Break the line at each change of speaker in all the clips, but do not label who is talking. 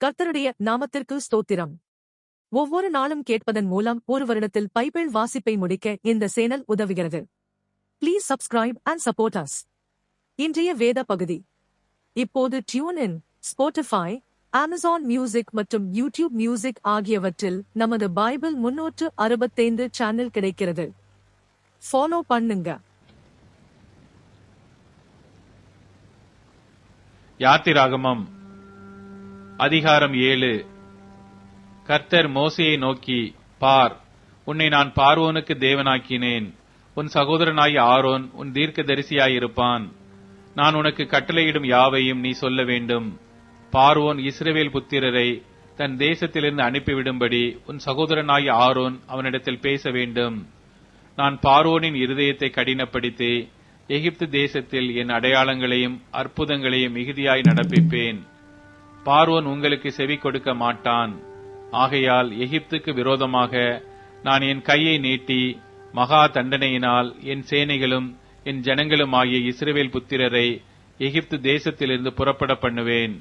கர்த்தருடைய நாமத்திற்கு ஸ்தோத்திரம். ஒவ்வொரு நாளும் கேட்பதன் மூலம் ஒரு வருடத்தில் பைபிள் வாசிப்பை முடிக்க இந்த சேனல் உதவுகிறது. Please subscribe and support us. இன்றைய வேத பகுதி. இப்போது tune in, Spotify, Amazon music மற்றும் யூடியூப் மியூசிக் ஆகியவற்றில் நமது பைபிள் 365 சேனல் கிடைக்கிறது. ஃபாலோ பண்ணுங்க.
யாத்திராகமம் அதிகாரம் 7. கர்த்தர் மோசேயை நோக்கி, பார், உன்னை நான் பார்வோனுக்கு தேவனாக்கினேன். உன் சகோதரனாகிய ஆரோன் உன் தீர்க்கதரிசியாயிருப்பான். நான் உனக்கு கட்டளையிடும் யாவையும் நீ சொல்ல வேண்டும். பார்வோன் இஸ்ரவேல் புத்திரரை தன் தேசத்திலிருந்து அனுப்பிவிடும்படி உன் சகோதரனாகிய ஆரோன் அவனிடத்தில் பேச வேண்டும். நான் பார்வோனின் இருதயத்தை கடினப்படுத்தி எகிப்து தேசத்தில் என் அடையாளங்களையும் அற்புதங்களையும் மிகுதியாய் நடப்பிப்பேன். பார்வோன் உங்களுக்கு செவி கொடுக்க மாட்டான். ஆகையால் எகிப்துக்கு விரோதமாக நான் என் கையை நீட்டி மகா தண்டனையினால் என் சேனைகளும் என் ஜனங்களும் ஆகிய இஸ்ரவேல் புத்திரரை எகிப்து தேசத்திலிருந்து புறப்பட பண்ணுவேன்.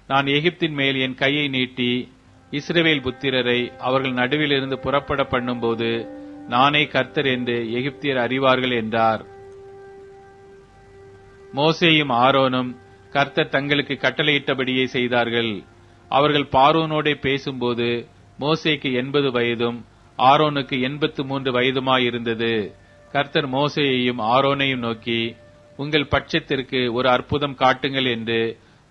நான் எகிப்தின் மேல் என் கையை நீட்டி இஸ்ரவேல் புத்திரரை அவர்கள் நடுவிலிருந்து புறப்பட பண்ணும்போது நானே கர்த்தர் என்று எகிப்தியர் அறிவார்கள் என்றார். மோசேயும் ஆரோனும் கர்த்தர் தங்களுக்கு கட்டளையிட்டபடியே செய்தார்கள். அவர்கள் பார்வோனோடே பேசும்போது மோசேக்கு 80 வயதும் ஆரோனுக்கு 83 வயதுமாயிருந்தது. கர்த்தர் மோசேயையும் ஆரோனையும் நோக்கி, உங்கள் பட்சத்திற்கு ஒரு அற்புதம் காட்டுங்கள் என்று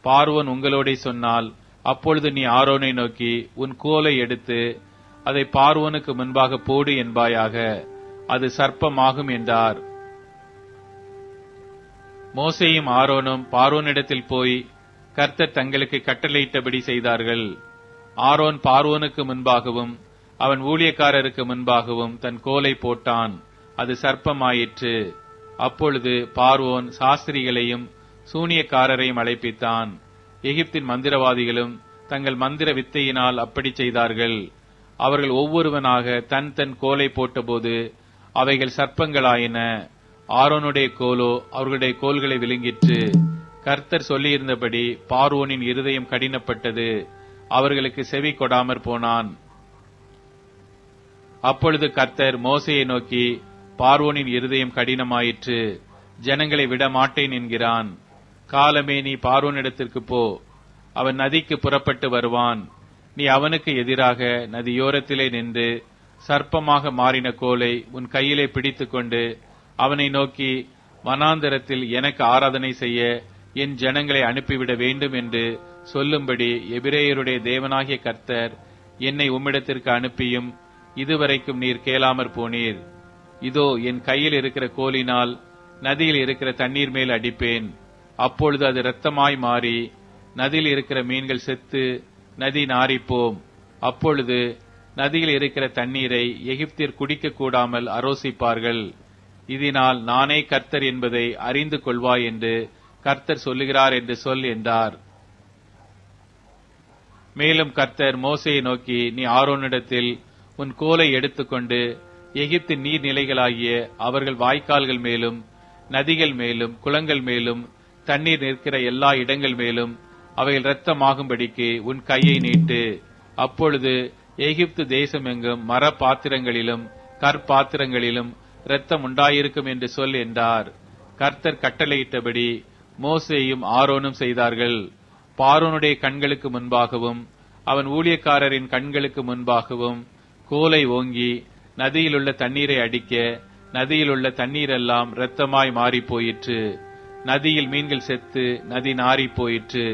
பார்வோன் உங்களோடே சொன்னால், அப்பொழுது நீ ஆரோனை நோக்கி, உன் கோலை எடுத்து அதை பார்வோனுக்கு முன்பாக போடு என்பாயாக, அது சர்ப்பமாகும் என்றார். மோசேயும் ஆரோனும் பார்வோனிடத்தில் போய் கர்த்தர் தங்களுக்கு கட்டளையிட்டபடி செய்தார்கள். ஆரோன் பார்வோனுக்கு முன்பாகவும் அவன் ஊழியக்காரருக்கு முன்பாகவும் தன் கோலை போட்டான். அது சர்ப்பமாயிற்று. அப்பொழுது பார்வோன் சாஸ்திரிகளையும் சூனியக்காரரையும் அழைப்பித்தான். எகிப்தின் மந்திரவாதிகளும் தங்கள் மந்திர வித்தையினால் அப்படி செய்தார்கள். அவர்கள் ஒவ்வொருவனாக தன் தன் கோலை போட்டபோது அவைகள் சர்ப்பங்களாயின. ஆரோனுடைய கோலோ அவர்களுடைய கோல்களை விழுங்கிற்று. கர்த்தர் சொல்லியிருந்தபடி பார்வோனின் இருதயம் கடினப்பட்டது. அவர்களுக்கு செவி கொடாமற் போனான். அப்பொழுது கர்த்தர் மோசேயை நோக்கி, பார்வோனின் இருதயம் கடினமாயிற்று, ஜனங்களை விட மாட்டேன் என்கிறான். காலமே, நீ பார்வோனிடத்திற்கு போ, அவன் நதிக்கு புறப்பட்டு வருவான். நீ அவனுக்கு எதிராக நதியோரத்திலே நின்று சர்ப்பமாக மாறின கோலை உன் கையிலே பிடித்துக்கொண்டு அவனை நோக்கி, வனாந்தரத்தில் எனக்கு ஆராதனை செய்ய என் ஜனங்களை அனுப்பிவிட வேண்டும் என்று சொல்லும்படி எபிரேயருடைய தேவனாகிய கர்த்தர் என்னை உம்மிடத்திற்கு அனுப்பியும் இதுவரைக்கும் நீர் கேளாமற் போனீர். இதோ என் கையில் இருக்கிற கோலினால் நதியில் இருக்கிற தண்ணீர் மேல் அடிப்பேன். அப்பொழுது அது இரத்தமாய் மாறி நதியில் இருக்கிற மீன்கள் செத்து நதி நாறிப்போம். அப்பொழுது நதியில் இருக்கிற தண்ணீரை எகிப்தியர் குடிக்க கூடாமல் அரோசிப்பார்கள். இதனால் நானே கர்த்தர் என்பதை அறிந்து கொள்வாய் என்று கர்த்தர் சொல்லுகிறார் என்று சொல் என்றார். மேலும் கர்த்தர் மோசேயை நோக்கி, நீ ஆரோனிடத்தில் உன் கோலை எடுத்துக்கொண்டு எகிப்தின் நீர்நிலைகளாகிய அவர்கள் வாய்க்கால்கள் மேலும் நதிகள் மேலும் குளங்கள் மேலும் தண்ணீர் நிற்கிற எல்லா இடங்கள் மேலும் அவைகள் இரத்தமாகும்படிக்கு உன் கையை நீட்டு. அப்பொழுது எகிப்து தேசம் எங்கும் மர பாத்திரங்களிலும் கற்பாத்திரங்களிலும் இரத்தம் உண்டாயிருக்கும் என்று சொல் என்றார். கர்த்தர் கட்டளையிட்டபடி மோசேயும் ஆரோனும் செய்தார்கள். பார்வோனுடைய கண்களுக்கு முன்பாகவும் அவன் ஊழியக்காரரின் கண்களுக்கு முன்பாகவும் கோலை ஓங்கி நதியிலுள்ள தண்ணீரை அடிக்க நதியிலுள்ள தண்ணீரெல்லாம் இரத்தமாய் மாறி போயிற்று. நதியில் மீன்கள் செத்து நதி நாறி போயிற்று.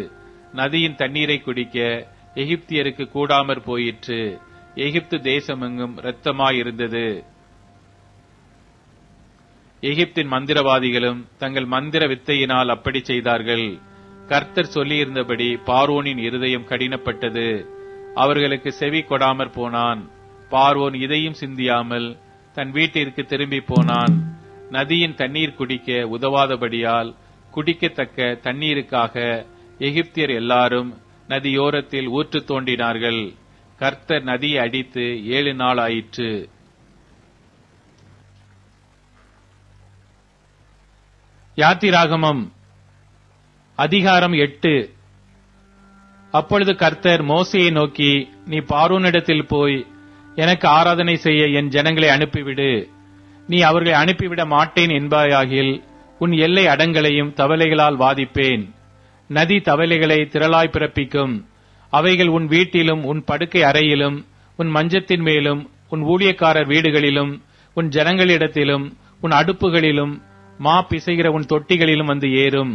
நதியின் தண்ணீரை குடிக்க எகிப்தியருக்கு கூடாமற் போயிற்று. எகிப்து தேசமெங்கும் இரத்தமாயிருந்தது. எகிப்தின் மந்திரவாதிகளும் தங்கள் மந்திர வித்தையினால் அப்படி செய்தார்கள். கர்த்தர் சொல்லியிருந்தபடி பார்வோனின் இருதயம் கடினப்பட்டது. அவர்களுக்கு செவி கொடாமற் போனான். பார்வோன் இதையும் சிந்தியாமல் தன் வீட்டிற்கு திரும்பி போனான். நதியின் தண்ணீர் குடிக்க உதவாதபடியால் குடிக்கத்தக்க தண்ணீருக்காக எகிப்தியர் எல்லாரும் நதியோரத்தில் ஊற்று தோண்டினார்கள். கர்த்தர் நதியை அடித்து 7 நாள் ஆயிற்று. யாத்திராகமம் அதிகாரம் 8. அப்பொழுது கர்த்தர் மோசேயை நோக்கி, நீ பார்வோனிடத்தில் போய் எனக்கு ஆராதனை செய்ய என் ஜனங்களை அனுப்பிவிடு. நீ அவர்களை அனுப்பிவிட மாட்டேன் என்பாயாகில் உன் எல்லை அடங்களையும் தவளைகளால் வாதிப்பேன். நதி தவளைகளை திரளாய் பிறப்பிக்கும். அவைகள் உன் வீட்டிலும் உன் படுக்கை அறையிலும் உன் மஞ்சத்தின் மேலும் உன் ஊழியக்காரர் வீடுகளிலும் உன் ஜனங்களிடத்திலும் உன் அடுப்புகளிலும் மா பிசைகிற உன் தொட்டிகளிலும் வந்து ஏறும்.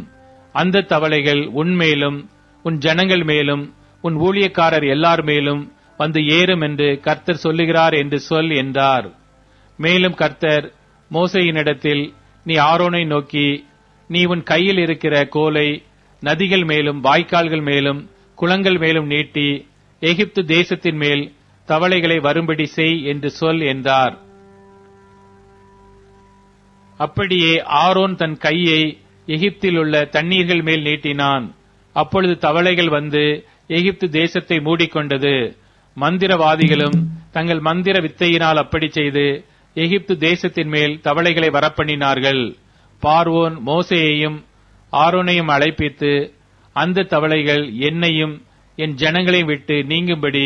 அந்த தவளைகள் உன்மேலும் உன் ஜனங்கள் மேலும் உன் ஊழியக்காரர் எல்லார் மேலும் வந்து ஏறும் என்று கர்த்தர் சொல்லுகிறார் என்று சொல் என்றார். மேலும் கர்த்தர் மோசேயினிடத்தில், நீ ஆரோனை நோக்கி, நீ உன் கையில் இருக்கிற கோலை நதிகள் மேலும் வாய்க்கால்கள் மேலும் குளங்கள் மேலும் நீட்டி எகிப்து தேசத்தின் மேல் தவளைகளை வரும்படி செய் என்று சொல் என்றார். அப்படியே ஆரோன் தன் கையை எகிப்தில் உள்ள தண்ணீர்கள் மேல் நீட்டினான். அப்பொழுது தவளைகள் வந்து எகிப்து தேசத்தை மூடிக்கொண்டது. மந்திரவாதிகளும் தங்கள் மந்திர வித்தையினால் அப்படி செய்து எகிப்து தேசத்தின் மேல் தவளைகளை வரப்பண்ணினார்கள். பார்வோன் மோசேயையும் ஆரோனையும் அழைப்பித்து, அந்த தவளைகள் என்னையும் என் ஜனங்களையும் விட்டு நீங்கும்படி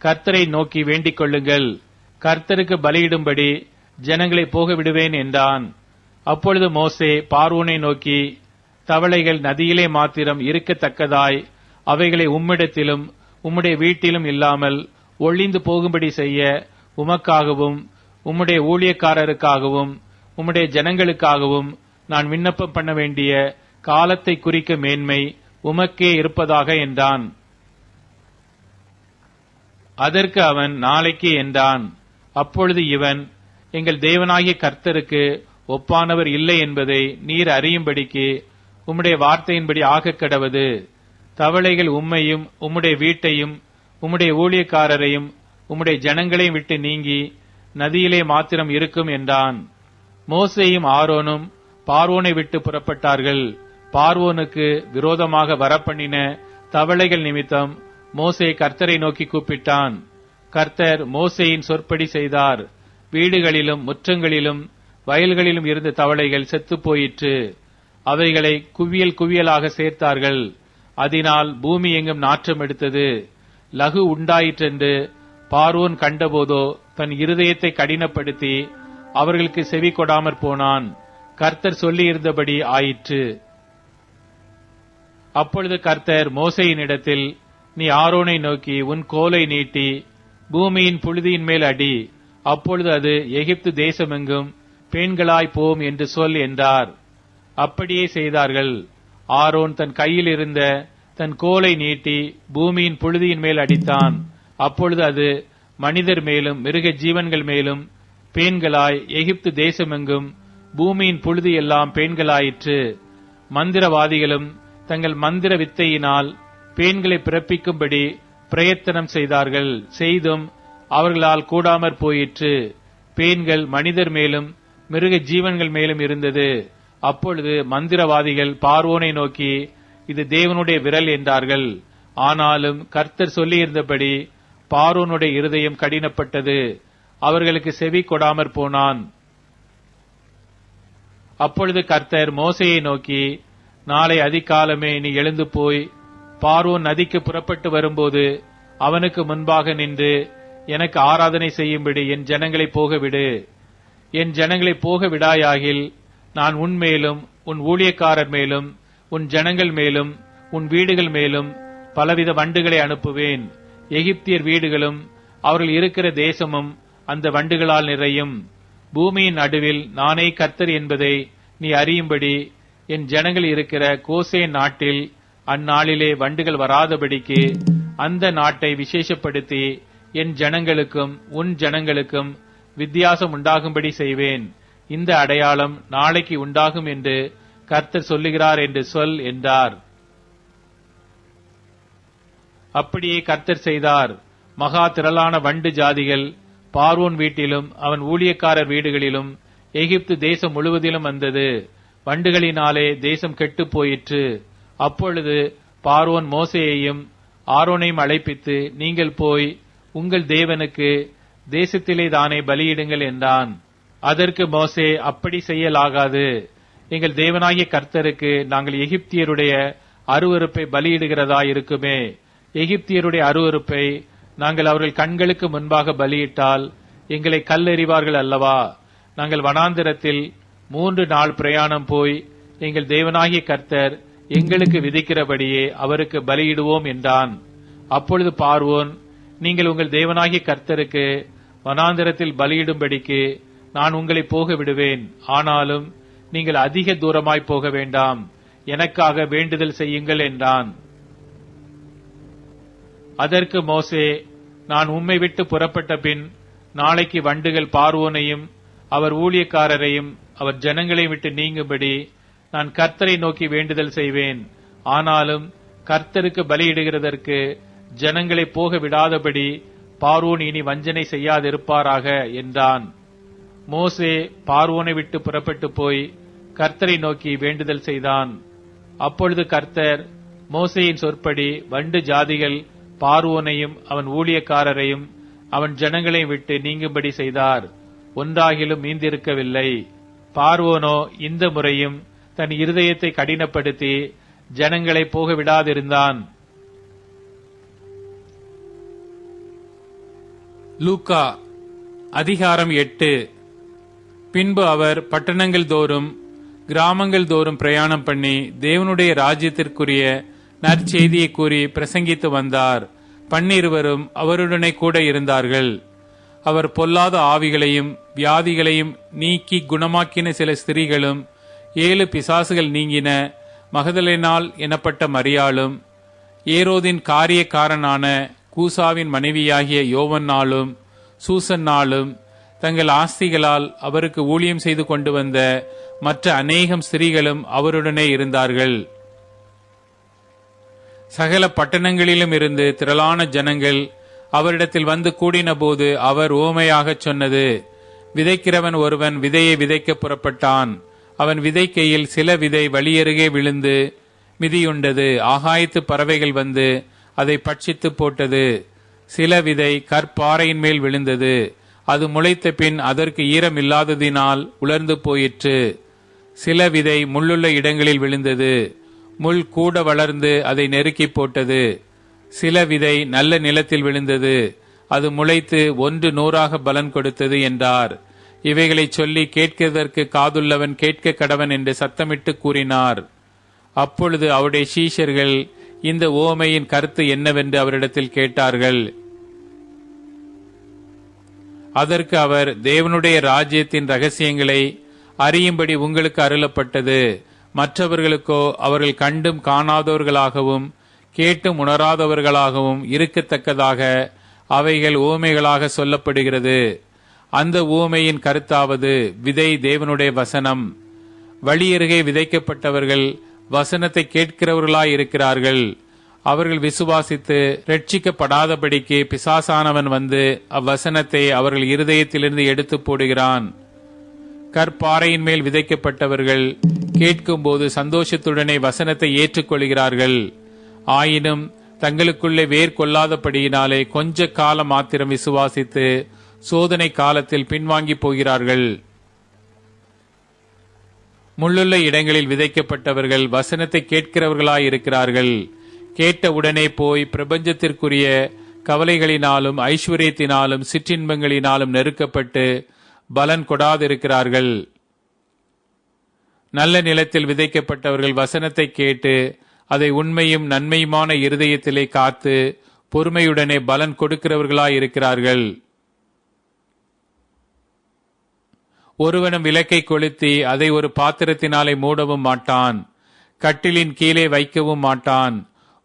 கர்த்தரை நோக்கி வேண்டிக் கொள்ளுங்கள். கர்த்தருக்கு பலியிடும்படி ஜனங்களை போக விடுவேன் என்றான். அப்பொழுது மோசே பார்வோனை நோக்கி, தவளைகள் நதியிலே மாத்திரம் இருக்கத்தக்கதாய் அவைகளை உம்மிடத்திலும் உம்முடைய வீட்டிலும் இல்லாமல் ஒழிந்து போகும்படி செய்ய உமக்காகவும் உம்முடைய ஊழியக்காரருக்காகவும் உம்முடைய ஜனங்களுக்காகவும் நான் விண்ணப்பம் பண்ண வேண்டிய காலத்தை குறிக்க மேன்மை உமக்கே இருப்பதாக என்றான். அதற்கு அவன், நாளைக்கு என்றான். அப்பொழுது இவன், எங்கள் தேவனாகிய கர்த்தருக்கு ஒப்பானவர் இல்லை என்பதை நீர் அறியும்படிக்கு உம்முடைய வார்த்தையின்படி ஆகக் கடவது. தவளைகள் உம்மையும் உம்முடைய வீட்டையும் உம்முடைய ஊழியக்காரரையும் உம்முடைய ஜனங்களையும் விட்டு நீங்கி நதியிலே மாத்திரம் இருக்கும் என்றான். மோசேயும் ஆரோனும் பார்வோனை விட்டு புறப்பட்டார்கள். பார்வோனுக்கு விரோதமாக வரப்பண்ணின தவளைகள் நிமித்தம் மோசே கர்த்தரை நோக்கி கூப்பிட்டான். கர்த்தர் மோசேயின் சொற்படி செய்தார். வீடுகளிலும் முற்றங்களிலும் வயல்களிலும் இருந்த தவளைகள் செத்துப் போயிற்று. அவைகளை குவியல் குவியலாக சேர்த்தார்கள். அதனால் பூமி எங்கும் நாற்றம் எடுத்தது. லகு உண்டாயிற்றென்று பார்வோன் கண்டபோதோ தன் இருதயத்தை கடினப்படுத்தி அவர்களுக்கு செவி கொடாமற் போனான். கர்த்தர் சொல்லியிருந்தபடி ஆயிற்று. அப்பொழுது கர்த்தர் மோசேயினிடத்தில், நீ ஆரோனை நோக்கி உன் கோலை நீட்டி பூமியின் புழுதியின் மேல் அடி. அப்பொழுது அது எகிப்து தேசமெங்கும் பெண்களாய் போம் என்று சொல் என்றார். அப்படியே செய்தார்கள். ஆரோன் தன் கையில் இருந்த தன் கோலை நீட்டி பூமியின் புழுதியின் மேல் அடித்தான். அப்பொழுது அது மனிதர் மேலும் மிருக ஜீவன்கள் மேலும் பேன்களாய் எகிப்து தேசமெங்கும் பூமியின் புழுதி எல்லாம் பேன்களாயிற்று. மந்திரவாதிகளும் தங்கள் மந்திர வித்தையினால் பேன்களை பிறப்பிக்கும்படி பிரயத்தனம் செய்தார்கள். செய்தும் அவர்களால் கூடாமற் போயிற்று. பேன்கள் மனிதர் மேலும் மிருக ஜீவன்கள் மேலும் இருந்தது. அப்பொழுது மந்திரவாதிகள் பார்வோனை நோக்கி, இது தேவனுடைய விரல் என்றார்கள். ஆனாலும் கர்த்தர் சொல்லியிருந்தபடி பார்வோனுடைய இருதயம் கடினப்பட்டது. அவர்களுக்கு செவி கொடாமற் போனான். அப்பொழுது கர்த்தர் மோசேயை நோக்கி, நாளை அதிகாலமே நீ எழுந்து போய் பார்வோன் நதிக்கு புறப்பட்டு வரும்போது அவனுக்கு முன்பாக நின்று எனக்கு ஆராதனை செய்யும்படி என் ஜனங்களை போகவிடு. என் ஜனங்களை போக விடாயாகில் நான் உன் மேலும் உன் ஊழியக்காரர் மேலும் உன் ஜனங்கள் மேலும் உன் வீடுகள் மேலும் பலவித வண்டுகளை அனுப்புவேன். எகிப்தியர் வீடுகளும் அவர்கள் இருக்கிற தேசமும் அந்த வண்டுகளால் நிறையும். பூமியின் நடுவில் நானே கர்த்தர் என்பதை நீ அறியும்படி என் ஜனங்கள் இருக்கிற கோசேன் நாட்டில் அந்நாளிலே வண்டுகள் வராதபடிக்கு அந்த நாட்டை விசேஷப்படுத்தி என் ஜனங்களுக்கும் உன் ஜனங்களுக்கும் வித்தியாசம் உண்டாகும்படி செய்வேன். இந்த அடையாளம் நாளைக்கு உண்டாகும் என்று கர்த்தர் சொல்லுகிறார் என்று சொல் என்றார். அப்படியே கர்த்தர் செய்தார். மகா திரளான வண்டு ஜாதிகள் பார்வோன் வீட்டிலும் அவன் ஊழியக்காரர் வீடுகளிலும் எகிப்து தேசம் முழுவதிலும் வந்தது. வண்டுகளினாலே தேசம் கெட்டுப் போயிற்று. அப்பொழுது பார்வோன் மோசேயையும் ஆரோனையும் அழைப்பித்து, நீங்கள் போய் உங்கள் தேவனுக்கு தேசத்திலே தானே பலியிடுங்கள் என்றான். அதற்கு மோசே, அப்படி செய்யலாகாது. எங்கள் தேவனாகிய கர்த்தருக்கு நாங்கள் எகிப்தியருடைய அருவருப்பை பலியிடுகிறதா இருக்குமே. எகிப்தியருடைய அருவருப்பை நாங்கள் அவர்கள் கண்களுக்கு முன்பாக பலியிட்டால் எங்களை கல்லெறிவார்கள் அல்லவா? நாங்கள் வனாந்திரத்தில் 3 நாள் பிரயாணம் போய் எங்கள் தேவனாகிய கர்த்தர் எங்களுக்கு விதிக்கிறபடியே அவருக்கு பலியிடுவோம் என்றான். அப்பொழுது பார்வோன், நீங்கள் உங்கள் தேவனாகிய கர்த்தருக்கு வனாந்திரத்தில் பலியிடும்படிக்கு நான் உங்களை போக விடுவேன். ஆனாலும் நீங்கள் அதிக தூரமாய் போக வேண்டாம், எனக்காக வேண்டுதல் செய்யுங்கள் என்றான். அதற்கு மோசே, நான் உம்மை விட்டு புறப்பட்ட பின் நாளைக்கு வண்டுகள் பார்வோனையும் அவர் ஊழியக்காரரையும் அவர் ஜனங்களை விட்டு நீங்கும்படி நான் கர்த்தரை நோக்கி வேண்டுதல் செய்வேன். ஆனாலும் கர்த்தருக்கு பலியிடுகிறதற்கு ஜனங்களை போக விடாதபடி பார்வோன் இனி வஞ்சனை செய்யாதிருப்பாராக என்றான். மோசே பார்வோனை விட்டு புறப்பட்டு போய் கர்த்தரை நோக்கி வேண்டுதல் செய்தான். அப்பொழுது கர்த்தர் மோசேயின் சொற்படி வண்டு ஜாதிகள் பார்வோனையும் அவன் ஊழியக்காரரையும் அவன் ஜனங்களையும் விட்டு நீங்கும்படி செய்தார். ஒன்றாகிலும் மீந்திருக்கவில்லை. பார்வோனோ இந்த முறையும் தன் இருதயத்தை கடினப்படுத்தி ஜனங்களை போக விடாதிருந்தான்.
லூக்கா அதிகாரம் 8. பின்பு அவர் பட்டணங்கள் தோறும் கிராமங்கள் தோறும் பிரயாணம் பண்ணி தேவனுடைய ராஜ்யத்திற்குரிய நற்செய்தியை கூறி பிரசங்கித்து வந்தார். 12 அவருடனே கூட இருந்தார்கள். அவர் பொல்லாத ஆவிகளையும் வியாதிகளையும் நீக்கி குணமாக்கின சில ஸ்திரீகளும் 7 பிசாசுகள் நீங்கின மகதலேனாள் எனப்பட்ட மரியாளும் ஏரோதின் காரியக்காரனான கூசாவின் மனைவியாகிய யோவன்னாலும் சூசன்னாலும் தங்கள் ஆஸ்திகளால் அவருக்கு ஊழியம் செய்து கொண்டு வந்த மற்ற அநேகம் ஸ்திரீகளும் அவருடனே இருந்தார்கள். சகல பட்டணங்களிலும் இருந்து திரளான ஜனங்கள் அவரிடத்தில் வந்து கூடின போது அவர் உவமையாகச் சொன்னது, விதைக்கிறவன் ஒருவன் விதையை விதைக்க புறப்பட்டான். அவன் விதைக்கையில் சில விதை வழியருகே விழுந்து மிதியுண்டது. ஆகாயத்து பறவைகள் வந்து அதை பட்சித்து போட்டது. சில விதை கற்பாறையின் மேல் விழுந்தது. அது முளைத்த பின் அதற்கு ஈரம் இல்லாததினால் உலர்ந்து போயிற்று. சில விதை முள்ளுள்ள இடங்களில் விழுந்தது. முள் கூட வளர்ந்து அதை நெருக்கி போட்டது. சில விதை நல்ல நிலத்தில் விழுந்தது. அது முளைத்து 100 பலன் கொடுத்தது என்றார். இவைகளை சொல்லி கேட்கிறதற்கு காதுள்ளவன் கேட்க கடவன் என்று சத்தமிட்டு கூறினார். அப்பொழுது அவருடைய சீஷர்கள் இந்த உவமையின் கருத்து என்னவென்று அவரிடத்தில் கேட்டார்கள். அதற்கு அவர், தேவனுடைய ராஜ்யத்தின் ரகசியங்களை அறியும்படி உங்களுக்கு அருளப்பட்டது. மற்றவர்களுக்கோ அவர்கள் கண்டும் காணாதவர்களாகவும் கேட்டும் உணராதவர்களாகவும் இருக்கத்தக்கதாக அவைகள் உவமைகளாக சொல்லப்படுகிறது. அந்த உவமையின் கருத்தாவது, விதை தேவனுடைய வசனம். வழியருகே விதைக்கப்பட்டவர்கள் வசனத்தை கேட்கிறவர்களாயிருக்கிறார்கள். அவர்கள் விசுவாசித்து ரட்சிக்கப்படாதபடிக்கு பிசாசானவன் வந்து அவ்வசனத்தை அவர்கள் இருதயத்திலிருந்து எடுத்து போடுகிறான். கற்பாறையின் மேல் விதைக்கப்பட்டவர்கள் கேட்கும்போது சந்தோஷத்துடனே வசனத்தை ஏற்றுக்கொள்கிறார்கள். ஆயினும் தங்களுக்குள்ளே வேர் கொள்ளாதபடியினாலே கொஞ்ச காலம் மாத்திரம் விசுவாசித்து சோதனை காலத்தில் பின்வாங்கி போகிறார்கள். முள்ளுள்ள இடங்களில் விதைக்கப்பட்டவர்கள் வசனத்தை கேட்கிறவர்களாயிருக்கிறார்கள். கேட்ட உடனே போய் பிரபஞ்சத்திற்குரிய கவலைகளினாலும் ஐஸ்வர்யத்தினாலும் சிற்றின்பங்களினாலும் நெருக்கப்பட்டு பலன் கொடாதிருக்கிறார்கள். நல்ல நிலத்தில் விதைக்கப்பட்டவர்கள் வசனத்தை கேட்டு அதை உண்மையும் நன்மையுமான இருதயத்திலே காத்து பொறுமையுடனே பலன் கொடுக்கிறவர்களாயிருக்கிறார்கள். ஒருவனும் விளக்கை கொளுத்தி அதை ஒரு பாத்திரத்தினாலே மூடவும் மாட்டான், கட்டிலின் கீழே வைக்கவும் மாட்டான்.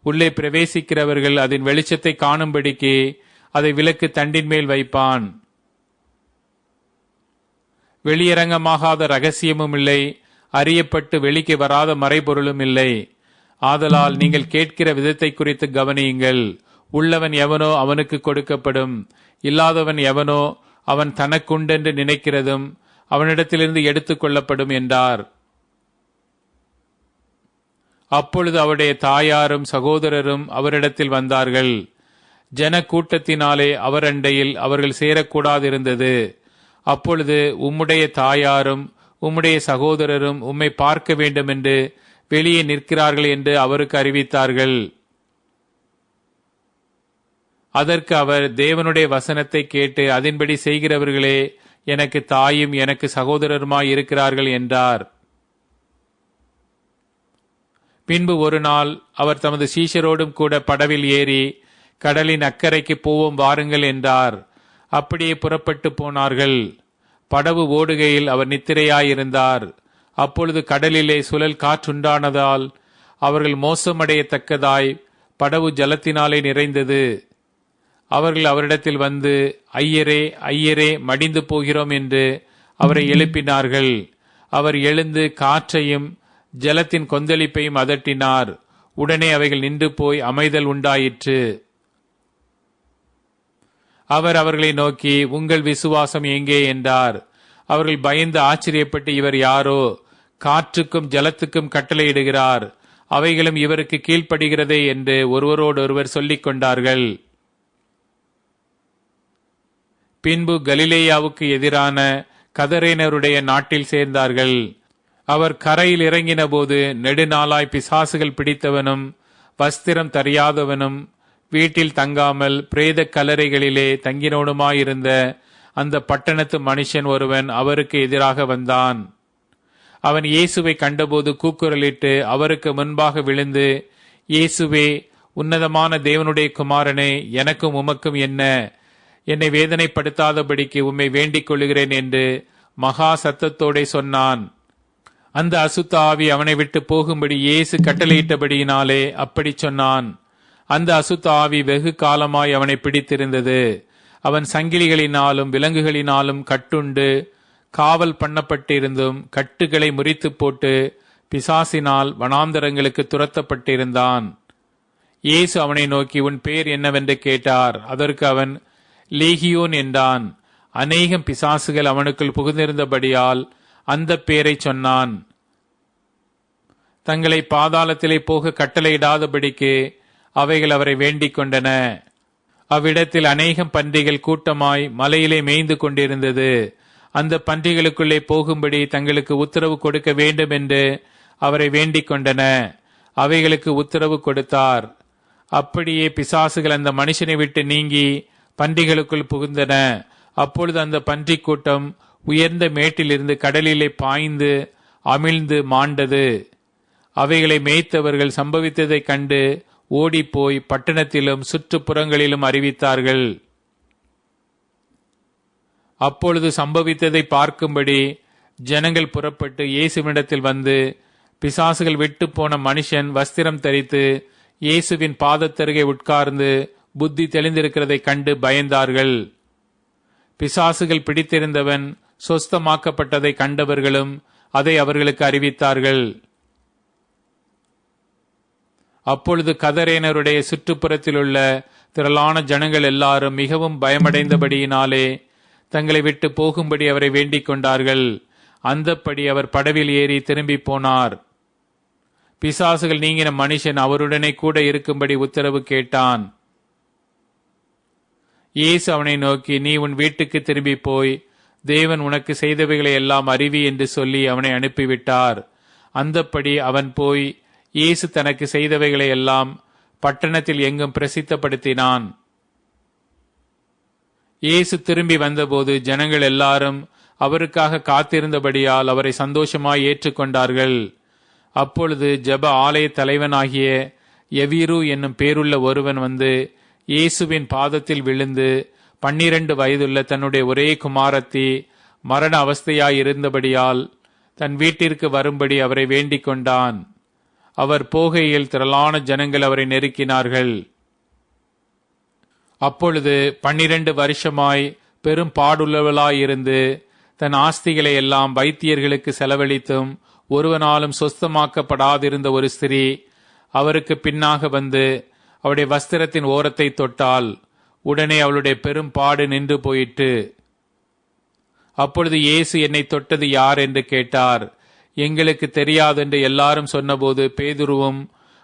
உள்ளே பிரவேசிக்கிறவர்கள் அதன் வெளிச்சத்தை காணும்படிக்கு அதை விளக்கு தண்டின் மேல் வைப்பான். வெளியரங்கமாகாத ரகசியமும் இல்லை, அறியப்பட்டு வெளிக்கு வராத மறைபொருளும் இல்லை. ஆதலால் நீங்கள் கேட்கிற விதத்தை குறித்து கவனியுங்கள். உள்ளவன் எவனோ அவனுக்கு கொடுக்கப்படும், இல்லாதவன் எவனோ அவன் தனக்குண்டென்று நினைக்கிறதும் அவனிடத்திலிருந்து எடுத்துக் கொள்ளப்படும் என்றார். அப்பொழுது அவருடைய தாயாரும் சகோதரரும் அவரிடத்தில் வந்தார்கள். ஜன கூட்டத்தினாலே அவர் அண்டையில் அவர்கள் சேரக்கூடாதிருந்தது. அப்பொழுது உம்முடைய தாயாரும் உம்முடைய சகோதரரும் உம்மை பார்க்க வேண்டும் என்று வெளியே நிற்கிறார்கள் என்று அவருக்கு அறிவித்தார்கள். அதற்கு அவர், தேவனுடைய வசனத்தை கேட்டு அதன்படி செய்கிறவர்களே எனக்கு தாயும் எனக்கு சகோதரருமாய் இருக்கிறார்கள் என்றார். பின்பு ஒரு நாள் அவர் தமது சீஷரோடும் கூட படவில் ஏறி கடலின் அக்கறைக்கு போவோம் வாருங்கள் என்றார். அப்படியே புறப்பட்டு போனார்கள். படவு ஓடுகையில் அவர் நித்திரையாயிருந்தார். அப்பொழுது கடலிலே சுழல் காற்றுண்டானதால் அவர்கள் மோசமடையத்தக்கதாய் படவு ஜலத்தினாலே நிறைந்தது. அவர்கள் அவரிடத்தில் வந்து, ஐயரே ஐயரே, மடிந்து போகிறோம் என்று அவரை எழுப்பினார்கள். அவர் எழுந்து காற்றையும் ஜலத்தின் கொந்தளிப்பையும் அதட்டினார். உடனே அவைகள் நின்று போய் அமைதல் உண்டாயிற்று. அவர் அவர்களை நோக்கி, உங்கள் விசுவாசம் எங்கே என்றார். அவர்கள் பயந்து ஆச்சரியப்பட்டு, இவர் யாரோ, காற்றுக்கும் ஜலத்துக்கும் கட்டளையிடுகிறார், அவைகளும் இவருக்கு கீழ்ப்படுகிறதே என்று ஒருவரோடொருவர் சொல்லிக் கொண்டார்கள். பின்பு கலிலேயாவுக்கு எதிரான கதரேனருடைய நாட்டில் சேர்ந்தார்கள். அவர் கரையில் இறங்கின போது நெடுநாளாய் பிசாசுகள் பிடித்தவனும் வஸ்திரம் தரியாதவனும் வீட்டில் தங்காமல் பிரேத கல்லறைகளிலே தங்கினோனுமாயிருந்த அந்த பட்டணத்து மனுஷன் ஒருவன் அவருக்கு எதிராக வந்தான். அவன் இயேசுவை கண்டபோது கூக்குரலிட்டு அவருக்கு முன்பாக விழுந்து, இயேசுவே, உன்னதமான தேவனுடைய குமாரனே, எனக்கும் உமக்கும் என்ன? என்னை வேதனைப்படுத்தாதபடிக்கு உம்மை வேண்டிக் கொள்ளுகிறேன் என்று மகா சத்தத்தோடே சொன்னான். அந்த அசுத்த ஆவி அவனை விட்டு போகும்படி இயேசு கட்டளையிட்டபடியினாலே அப்படி சொன்னான். அந்த அசுத்த ஆவி வெகு காலமாய் அவனை பிடித்திருந்தது. அவன் சங்கிலிகளினாலும் விலங்குகளினாலும் கட்டுண்டு காவல் பண்ணப்பட்டிருந்தும் கட்டுகளை முறித்து போட்டு பிசாசினால் வனாந்தரங்களுக்கு துரத்தப்பட்டிருந்தான். இயேசு அவனை நோக்கி, உன் பேர் என்னவென்று கேட்டார். அதற்கு அவன் லீகியோன் என்றான். அநேகம் பிசாசுகள் அவனுக்குள் புகுந்திருந்தபடியால் அந்த பேரை சொன்னான். தங்களை பாதாளத்திலே போக கட்டளையிடாதபடிக்கு அவைகள் அவரை வேண்டிக் கொண்டன. அவ்விடத்தில் அநேகம் பன்றிகள் கூட்டமாய் மலையிலே மேய்ந்து கொண்டிருந்தது. அந்த பன்றிகளுக்குள்ளே போகும்படி தங்களுக்கு உத்தரவு கொடுக்க வேண்டும் என்று அவரை வேண்டிக் கொண்டன. அவைகளுக்கு உத்தரவு கொடுத்தார். அப்படியே பிசாசுகள் அந்த மனுஷனை விட்டு நீங்கி பன்றிகளுக்குள் புகுந்தன. அப்பொழுது அந்த பன்றி கூட்டம் உயர்ந்த மேட்டிலிருந்து கடலிலே பாய்ந்து அமிழ்ந்து மாண்டது. அவைகளை மேய்த்தவர்கள் சம்பவித்ததைக் கண்டு ஓடிப்போய் பட்டணத்திலும் சுற்றுப்புறங்களிலும் அறிவித்தார்கள். அப்பொழுது சம்பவித்ததை பார்க்கும்படி ஜனங்கள் புறப்பட்டு இயேசுவினிடத்தில் வந்து, பிசாசுகள் விட்டு போன மனுஷன் வஸ்திரம் தரித்து இயேசுவின் பாதத்தருகே உட்கார்ந்து புத்தி தெளிந்திருக்கிறதை கண்டு பயந்தார்கள். பிசாசுகள் பிடித்திருந்தவன் சொஸ்தமாக்கப்பட்டதை கண்டவர்களும் அதை அவர்களுக்கு அறிவித்தார்கள். அப்பொழுது கதரேனருடைய சுற்றுப்புறத்தில் உள்ள திரளான ஜனங்கள் எல்லாரும் மிகவும் பயமடைந்தபடியினாலே தங்களை விட்டு போகும்படி அவரை வேண்டிக் கொண்டார்கள். அந்தப்படி அவர் படவில் ஏறி திரும்பி போனார். பிசாசுகள் நீங்கின மனுஷன் அவருடனே கூட இருக்கும்படி உத்தரவு கேட்டான். இயேசு அவனை நோக்கி, நீ உன் வீட்டுக்கு திரும்பி போய் தேவன் உனக்கு செய்தவைகளை எல்லாம் அறிவி என்று சொல்லி அவனை அனுப்பிவிட்டார். அந்தப்படி அவன் போய் இயேசு தனக்கு செய்தவைகளை எல்லாம் பட்டணத்தில் எங்கும் பிரசித்தப்படுத்தினான். இயேசு திரும்பி வந்தபோது ஜனங்கள் எல்லாரும் அவருக்காக காத்திருந்தபடியால் அவரை சந்தோஷமாய் ஏற்றுக்கொண்டார்கள். அப்பொழுது ஜெப ஆலய தலைவனாகிய எவீரு என்னும் பேருள்ள ஒருவன் வந்து இயேசுவின் பாதத்தில் விழுந்து 12 வயதுள்ள தன்னுடைய ஒரே குமாரத்தி மரண அவஸ்தையாயிருந்தபடியால் தன் வீட்டிற்கு வரும்படி அவரை வேண்டிக் கொண்டான். அவர் போகையில் திரளான ஜனங்கள் அவரை நெருக்கினார்கள். அப்பொழுது 12 வருஷமாய் பெரும் பாடுள்ளவளாயிருந்து தன் ஆஸ்திகளை எல்லாம் வைத்தியர்களுக்கு செலவழித்தும் ஒருவனாலும் சொஸ்தமாக்கப்படாதிருந்த ஒரு ஸ்திரீ அவருக்கு பின்னாக வந்து அவருடைய வஸ்திரத்தின் ஓரத்தை தொட்டால் உடனே அவளுடைய பெரும் பாடு நின்று போயிற்று. அப்பொழுது இயேசு, என்னை தொட்டது யார் என்று கேட்டார். எங்களுக்கு தெரியாதென்று எல்லாரும் சொன்னபோது பேதுருவும்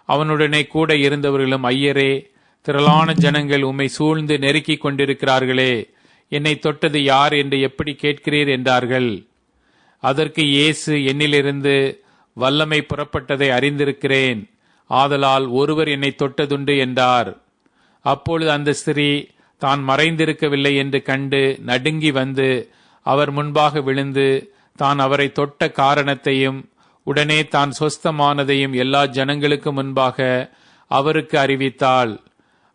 அவனுடனே கூட இருந்தவர்களும், ஐயரே, திரளான ஜனங்கள் உம்மை சூழ்ந்து நெருக்கிக் கொண்டிருக்கிறார்களே, என்னை தொட்டது யார் என்று எப்படி கேட்கிறீர் என்றார்கள். அதற்கு இயேசு, என்னிலிருந்து வல்லமை புறப்பட்டதை அறிந்திருக்கிறேன், ஆதலால் ஒருவர் என்னை தொட்டதுண்டு என்றார். அப்பொழுது அந்த ஸ்திரீ தான் மறைந்திருக்கவில்லை என்று கண்டு நடுங்கி வந்து அவர் முன்பாக விழுந்து தான் அவரை தொட்ட காரணத்தையும் உடனே தான் சொஸ்தமானதையும் எல்லா ஜனங்களுக்கு முன்பாக அவருக்கு அறிவித்தாள்.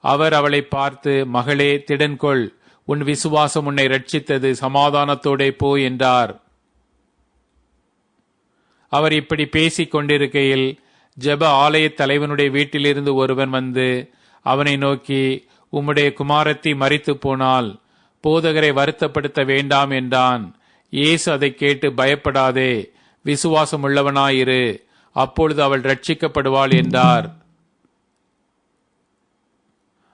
அவர் அவளை பார்த்து, மகளே, திடன்கொள், உன் விசுவாசம் உன்னை ரட்சித்தது, சமாதானத்தோடே போ என்றார். அவர் இப்படி பேசிக் கொண்டிருக்கையில் ஜெப ஆலய தலைவனுடைய வீட்டிலிருந்து ஒருவன் வந்து அவனை நோக்கி, உம்முடைய குமாரத்தி மரித்து போனால் போதகரை வருத்தப்படுத்த வேண்டாம் என்றான். இயேசு அதை கேட்டு, பயப்படாதே, விசுவாசம் உள்ளவனாயிரு, அப்பொழுது அவள் ரட்சிக்கப்படுவாள் என்றார்.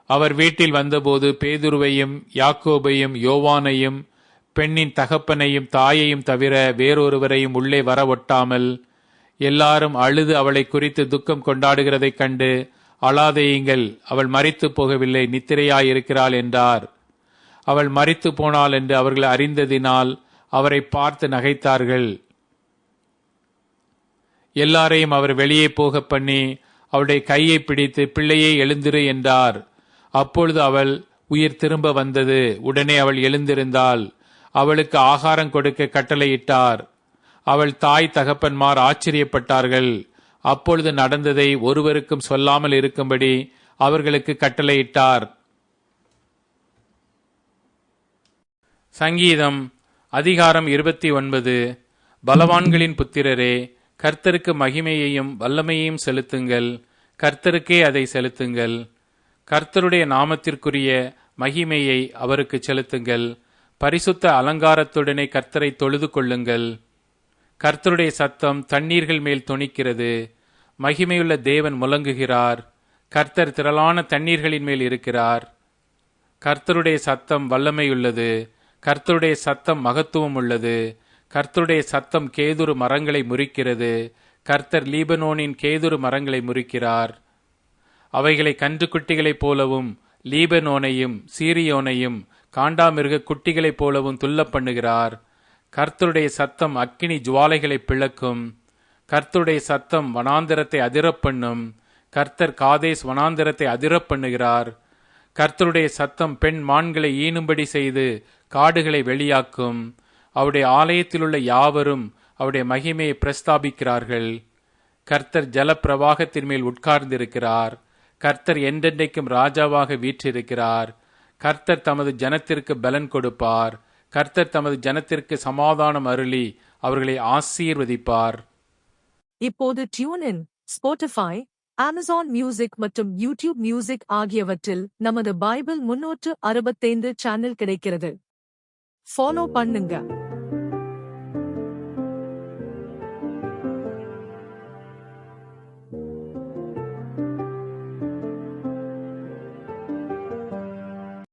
அவர் வீட்டில் வந்தபோது பேதுருவையும் யாக்கோபையும் யோவானையும் பெண்ணின் தகப்பனையும் தாயையும் தவிர வேறொருவரையும் உள்ளே வர ஒட்டாமல் எல்லாரும் அழுது அவளை குறித்து துக்கம் கொண்டாடுகிறதைக் கண்டு, அழாதேயுங்கள், அவள் மரித்து போகவில்லை, நித்திரையாயிருக்கிறாள் என்றார். அவள் மரித்து போனாள் என்று அவர்கள் அறிந்ததினால் அவரை பார்த்து நகைத்தார்கள். எல்லாரையும் அவர் வெளியே போக பண்ணி அவளுடைய கையை பிடித்து, பிள்ளையே எழுந்திரு என்றார். அப்பொழுது அவள் உயிர் திரும்ப வந்தது. உடனே அவள் எழுந்திருந்தாள். அவளுக்கு ஆகாரம் கொடுக்க கட்டளையிட்டார். அவள் தாய் தகப்பன்மார் ஆச்சரியப்பட்டார்கள். அப்பொழுது நடந்ததை ஒருவருக்கும் சொல்லாமல் இருக்கும்படி அவர்களுக்கு கட்டளையிட்டார். சங்கீதம் அதிகாரம் 29. பலவான்களின் புத்திரரே, கர்த்தருக்கு மகிமையையும் வல்லமையையும் செலுத்துங்கள், கர்த்தருக்கே அதை செலுத்துங்கள். கர்த்தருடைய நாமத்திற்குரிய மகிமையை அவருக்கு செலுத்துங்கள். பரிசுத்த அலங்காரத்துடனே கர்த்தரை தொழுது கொள்ளுங்கள். கர்த்தருடைய சத்தம் தண்ணீர்கள் மேல் தொனிக்கிறது. மகிமையுள்ள தேவன் முழங்குகிறார். கர்த்தர் திரளான தண்ணீர்களின் மேல் இருக்கிறார். கர்த்தருடைய சத்தம் வல்லமையுள்ளது. கர்த்தருடைய சத்தம் மகத்துவம் உள்ளது. கர்த்தருடைய சத்தம் கேதுரு மரங்களை முறிக்கிறது. கர்த்தர் லீபனோனின் கேதுரு மரங்களை முறிக்கிறார். அவைகளை கன்றுக்குட்டிகளைப் போலவும் லீபனோனையும் சீரியோனையும் காண்டாமிருக குட்டிகளைப் போலவும் துள்ள பண்ணுகிறார். கர்த்தருடைய சத்தம் அக்கினி ஜுவாலைகளை பிளக்கும். கர்த்தருடைய சத்தம் வனாந்தரத்தை அதிரப்பண்ணும். கர்த்தர் காதேஸ் வனாந்தரத்தை அதிரப்பண்ணுகிறார். கர்த்தருடைய சத்தம் பெண் மான்களை ஈனும்படி செய்து காடுகளை வெளியாக்கும். அவருடைய ஆலயத்திலுள்ள யாவரும் அவருடைய மகிமையை பிரஸ்தாபிக்கிறார்கள். கர்த்தர் ஜல பிரவாகத்தின் மேல் உட்கார்ந்திருக்கிறார். கர்த்தர் என்றென்றைக்கும் ராஜாவாக வீற்றிருக்கிறார். கர்த்தர் தமது ஜனத்திற்கு பலன் கொடுப்பார். கர்த்தர் தமது ஜனத்திற்கு சமாதானம் அருளி அவர்களை ஆசீர்வதிப்பார்.
இப்போது டியூன், ஸ்பாட்டிஃபை, அமேசான் மியூசிக் மற்றும் யூடியூப் மியூசிக் ஆகியவற்றில் நமது பைபிள் 365 சேனல் கிடைக்கிறது. ஃபாலோ பண்ணுங்க.